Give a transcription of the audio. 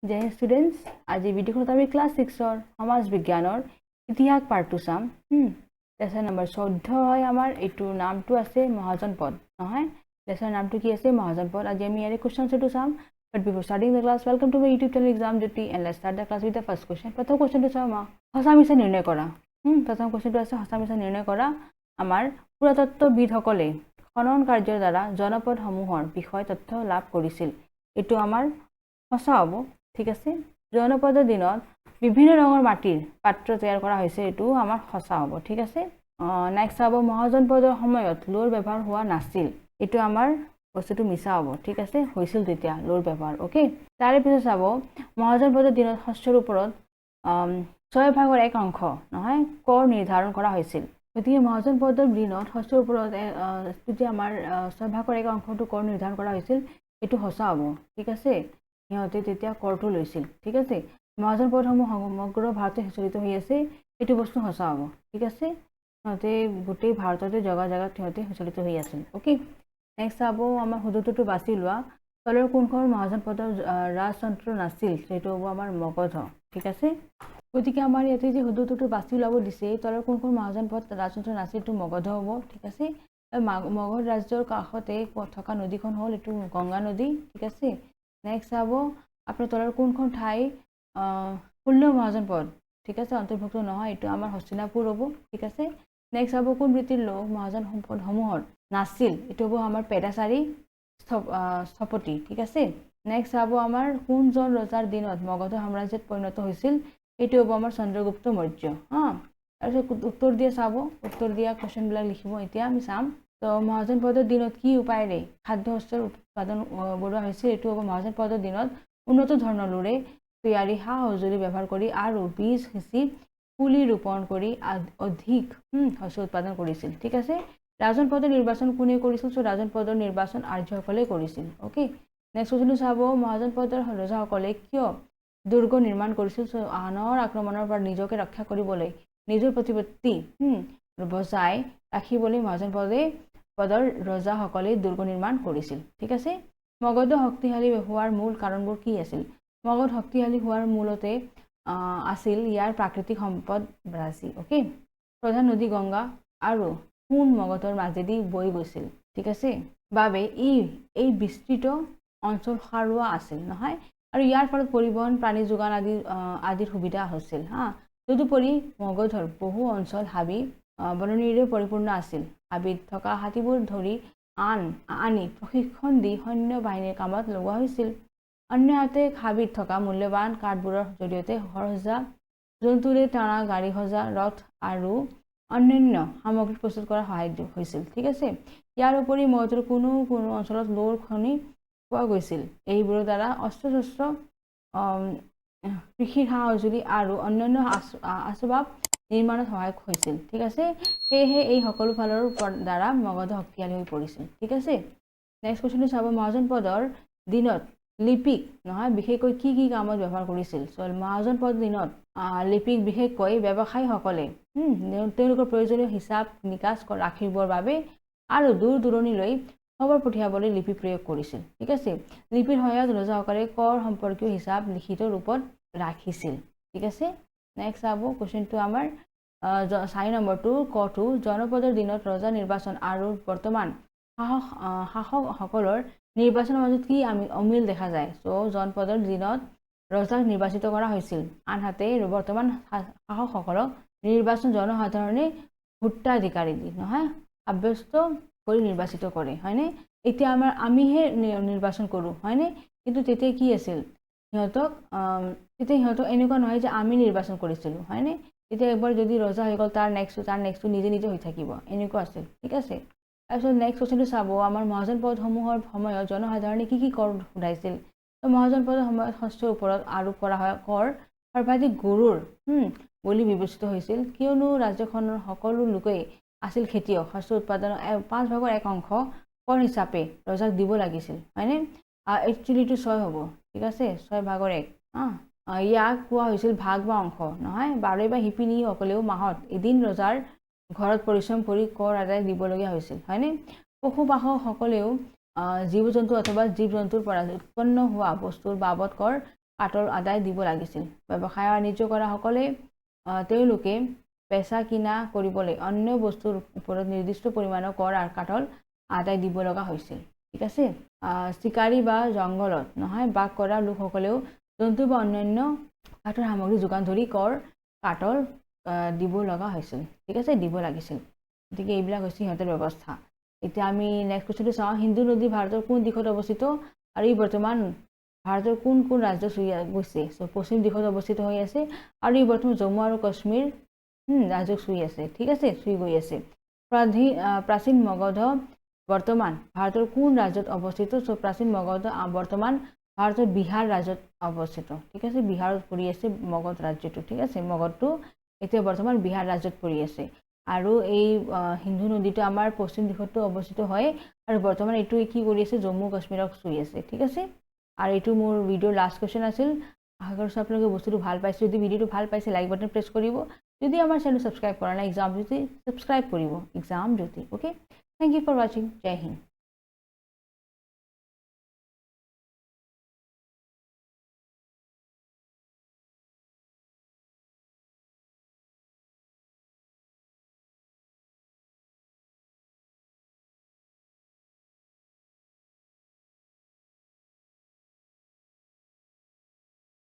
जय स्टूडेंट्स आज ভিডিঅ'খনত আমি ক্লাস 6 সমাজ বিজ্ঞানৰ ইতিহাস পাৰ্টটো চাম লেসন নম্বৰ 14 হয় আমাৰ এটো নামটো আছে মহাজন পদ নহয় লেসন নামটো কি আছে মহাজন পদ আজি আমি ইয়াৰে কোৱেশ্চন সেটটো চাম but before starting the class welcome to my youtube channel exam jyoti and let's start the class with the first question প্ৰথম কোৱেশ্চনটো চাম হসামিছে নিৰ্ণয় কৰা প্ৰথম কোৱেশ্চনটো আছে হসামিছে নিৰ্ণয় কৰা আমাৰ পুৰাতত্ত্ববিদসকলে খনন কাৰ্যৰ দ্বাৰা জনপদ সমূহৰ বিষয় তথ্য লাভ কৰিছিল এটো আমাৰ হসা হ'ব ঠিক আছে জনপদৰ দিনত বিভিন্ন ৰঙৰ মাটিৰ পাত্ৰ তৈয়াৰ কৰা হৈছে এটো আমাৰ হসা হ'ব ঠিক আছে নেক্সট হ'ব মহাজনপদৰ সময়ত লোৰ ব্যৱহাৰ হোৱা নাছিল এটো আমাৰ বস্তুটো মিছা হ'ব ঠিক আছে হৈছিল তেতিয়া লোৰ ব্যৱহাৰ ওকে তাৰে পিছত চাব মহাজনপদৰ দিনত শস্যৰ ওপৰত 6/1 অংশ নহয় কৰ নিৰ্ধাৰণ কৰা হৈছিল গতিকে মহাজনপদৰ দিনত শস্যৰ ওপৰত যেতিয়া আমাৰ 6/1 অংশটো কৰ নিৰ্ধাৰণ কৰা হৈছিল এটো হসা হ'ব ঠিক আছে ইহঁতে তেতিয়া কৰটো লৈছিল ঠিক আছে মহাজন পদসমূহ সমগ্ৰ ভাৰতত চলিত হৈ আছে এটো বস্তু হসা হ'ব ঠিক আছে ইহঁতে গোটেই ভাৰততে জগা জগা ইহঁতে চলিত হৈ আছিল ওকে নেক্সট হ'ব আমাৰ হুদুটো বাছি লোৱা তলৰ কোনখন মহাজন পদৰ ৰাজতন্ত্ৰ নাছিল সেইটো হ'ব আমাৰ মগধ ঠিক আছে গতিকে আমাৰ ইয়াতে যে হুদুটো বাছি ল'ব দিছে তলৰ কোনখন মহাজন পদ ৰাজতন্ত্ৰ নাছিল তো মগধ হ'ব ঠিক আছে মগধ ৰাজ্যৰ কাষতে থকা নদীখন হ'ল এটো গংগা নদী ঠিক আছে নেক্সট হ'ব আপোনাৰ তলৰ কোনখন ঠাই 16 মহাজন পদ ঠিক আছে অন্তৰ্ভুক্ত নহয় এটো আমাৰ হস্তিনাপুৰ হ'ব ঠিক আছে নেক্সট হ'ব কোন বৃত্তিৰ লোক মহাজন সম্পদ সমূহৰ নাছিল এটো হ'ব আমাৰ পেদাচাৰী স্থপতি ঠিক আছে নেক্সট হ'ব আমাৰ কোনজন ৰজাৰ দিনত মগধ সাম্ৰাজ্যত পৰিণত হৈছিল এটো হ'ব আমাৰ চন্দ্ৰগুপ্ত মৌৰ্য তাৰপিছত উত্তৰ দিয়া চাব উত্তৰ দিয়া কোৱেশ্চন বিলাক লিখিব এতিয়া আমি চাম তো মহাজন পদৰ দিনত কি উপায়েৰে খাদ্য শস্যৰ উৎপাদন বঢ়োৱা হৈছিল এটো হ'ব মহাজন পদৰ দিনত উন্নত ধৰণৰ লোৰে তৈয়াৰী সা-সঁজুলি ব্যৱহাৰ কৰি আৰু বীজ সিঁচি পুলি ৰোপণ কৰি অধিক শস্য উৎপাদন কৰিছিল ঠিক আছে ৰাজন পদৰ নিৰ্বাচন কোনে কৰিছিল সো ৰাজন পদৰ নিৰ্বাচন আৰ্যসকলে কৰিছিল ওকে নেক্সট কোৱেশ্চনটো চাব মহাজন পদৰ ৰজাসকলে কিয় দুৰ্গ নিৰ্মাণ কৰিছিল সো আনৰ আক্ৰমণৰ পৰা নিজকে ৰক্ষা কৰিবলৈ নিজৰ প্ৰতিপত্তি বজাই ৰাখিবলৈ মহাজন পদৰ ৰজাসকলে দুৰ্গ নিৰ্মাণ কৰিছিল ঠিক আছে মগধ শক্তিশালী হোৱাৰ মূল কাৰণবোৰ কি আছিল মগধ শক্তিশালী হোৱাৰ মূলতে আছিল ইয়াৰ প্ৰাকৃতিক সম্পদ ৰাজি ওকে প্ৰধান নদী গংগা আৰু সোণ মগধৰ মাজেদি বৈ গৈছিল ঠিক আছে বাবে এই বিস্তৃত অঞ্চল সাৰুৱা আছিল নহয় আৰু ইয়াৰ ফলত পৰিবহন প্ৰাণী যোগান আদিৰ সুবিধা হৈছিল তদুপৰি মগধৰ বহু অঞ্চল হাবি বননিৰে পৰিপূৰ্ণ আছিল হাবিত থকা হাতীবোৰ ধৰি আনি প্ৰশিক্ষণ দি সৈন্য বাহিনীৰ কামত লগোৱা হৈছিল অন্যহাতে হাবিত থকা মূল্যৱান কাঠবোৰৰ জৰিয়তে সহজা জন্তুৰে টানা গাড়ী সজা ৰথ আৰু অন্যান্য সামগ্ৰী প্ৰস্তুত কৰা সহায় হৈছিল ঠিক আছে ইয়াৰ উপৰি মগধৰ কোনো অঞ্চলত লোৰ খনি পোৱা গৈছিল এইবোৰৰ দ্বাৰা অস্ত্ৰ-শস্ত্ৰ কৃষিৰ সা-সঁজুলি আৰু অন্যান্য আচবাব নিৰ্মাণত সহায়ক হৈছিল ঠিক আছে সেয়েহে এই সকলো ফালৰ দ্বাৰা মগধ শক্তিশালী হৈ পৰিছিল ঠিক আছে নেক্সট কোৱেশ্চনটো চাব মহাজন পদৰ দিনত লিপিক নহয় বিশেষকৈ কি কামত ব্যৱহাৰ কৰিছিল মহাজন পদৰ দিনত লিপিক বিশেষকৈ ব্যৱসায়ীসকলে তেওঁলোকৰ প্ৰয়োজনীয় হিচাপ নিকাচ ৰাখিবৰ বাবে আৰু দূৰ দূৰণিলৈ খবৰ পঠিয়াবলৈ লিপি প্ৰয়োগ কৰিছিল ঠিক আছে লিপিৰ সহায়ত ৰজাসকলে কৰ সম্পৰ্কীয় হিচাপ লিখিত ৰূপত ৰাখিছিল ঠিক আছে নেক্সট চাব কোৱেশ্চনটো আমাৰ 4 নম্বৰটো কটো জনপদৰ দিনত ৰজা নিৰ্বাচন আৰু বৰ্তমান শাসকসকলৰ নিৰ্বাচনৰ মাজত কি অমিল দেখা যায় সো জনপদৰ দিনত ৰজাক নিৰ্বাচিত কৰা হৈছিল আনহাতে বৰ্তমান শাসকসকলক নিৰ্বাচন জনসাধাৰণে ভোটাধিকাৰী দি নহয় সাব্যস্ত কৰি নিৰ্বাচিত কৰে হয়নে এতিয়া আমিহে নিৰ্বাচন কৰো হয়নে কিন্তু তেতিয়া কি আছিল সিহঁতক এনেকুৱা নহয় যে আমি নিৰ্বাচন কৰিছিলো হয়নে এতিয়া একবাৰ যদি ৰজা হৈ গ'ল তাৰ নেক্সট নিজে হৈ থাকিব এনেকুৱা আছিল ঠিক আছে তাৰপিছত নেক্সট কোৱেশ্চনটো চাব আমাৰ মহাজন পদসমূহৰ সময়ত জনসাধাৰণে কি কৰ উঠাইছিল তো মহাজন পদৰ সময়ত শস্যৰ ওপৰত আৰোপ কৰা হয় কৰ সৰ্বাধিক গৰুৰ বুলি বিবেচিত হৈছিল কিয়নো ৰাজ্যখনৰ সকলো লোকেই আছিল খেতিয়ক শস্য উৎপাদনৰ 5/1 অংশ কৰ হিচাপে ৰজাক দিব লাগিছিল হয়নে একচুয়ালি টু 6 হ'ব ঠিক আছে 6/1 ইয়াক কোৱা হৈছিল ভাগ বা অংশ নহয় বাৰে বা হিপিনী সকলেও মাহত এদিন ৰজাৰ ঘৰত পৰিশ্ৰম কৰি কৰ আদায় দিবলগীয়া হৈছিল হয়নে পশুপালক সকলেও জীৱ-জন্তু অথবা জীৱ-জন্তুৰ পৰা উৎপন্ন হোৱা বস্তুৰ বাবদ কৰ কাটল আদায় দিব লাগিছিল ব্যৱসায় বাণিজ্য কৰা সকলে তেওঁলোকে পেছা কিনা কৰিবলৈ অন্য বস্তুৰ ওপৰত নিৰ্দিষ্ট পৰিমাণৰ কৰ আৰু কাটল আদায় দিব লগা হৈছিল ঠিক আছে শিকাৰী বা জংগলত নহয় বাস কৰা লোকসকলেও জন্তু বা অন্যান্য কাঠৰ সামগ্ৰী যোগান ধৰি কৰ কাটল দিব লগা হৈছিল ঠিক আছে দিব লাগিছিল গতিকে এইবিলাক হৈছে সিহঁতৰ ব্যৱস্থা এতিয়া আমি নেক্সট কোৱেশ্চনটো চাওঁ সিন্ধু নদী ভাৰতৰ কোন দিশত অৱস্থিত আৰু ই বৰ্তমান ভাৰতৰ কোন কোন ৰাজ্য চুই গৈছে সো পশ্চিম দিশত অৱস্থিত হৈ আছে আৰু ই বৰ্তমান জম্মু আৰু কাশ্মীৰ ৰাজ্যক চুই আছে ঠিক আছে চুই গৈ আছে প্ৰাচীন মগধ বৰ্তমান ভাৰতৰ কোন ৰাজ্যত অৱস্থিত সো প্ৰাচীন মগধ বৰ্তমান ভাৰতৰ বিহাৰ ৰাজ্যত অৱস্থিত ঠিক আছে বিহাৰত পৰি আছে মগধ ৰাজ্যটো ঠিক আছে মগধটো এতিয়া বৰ্তমান বিহাৰ ৰাজ্যত পৰি আছে আৰু এই সিন্ধু নদীটো আমাৰ পশ্চিম দিশতো অৱস্থিত হয় আৰু বৰ্তমান এইটো কি কৰি আছে জম্মু কাশ্মীৰক চুই আছে ঠিক আছে আৰু এইটো মোৰ ভিডিঅ'ৰ লাষ্ট কোৱেশ্চন আছিল আশা কৰিছোঁ আপোনালোকে বস্তুটো ভাল পাইছে যদি ভিডিঅ'টো ভাল পাইছে লাইক বাটন প্ৰেছ কৰিব যদি আমাৰ চেনেল সাবস্ক্ৰাইব কৰা নাই এক্সাম জ্যোতি সাবস্ক্ৰাইব কৰিব exam Jyoti okay thank you for watching জয় হিন্দ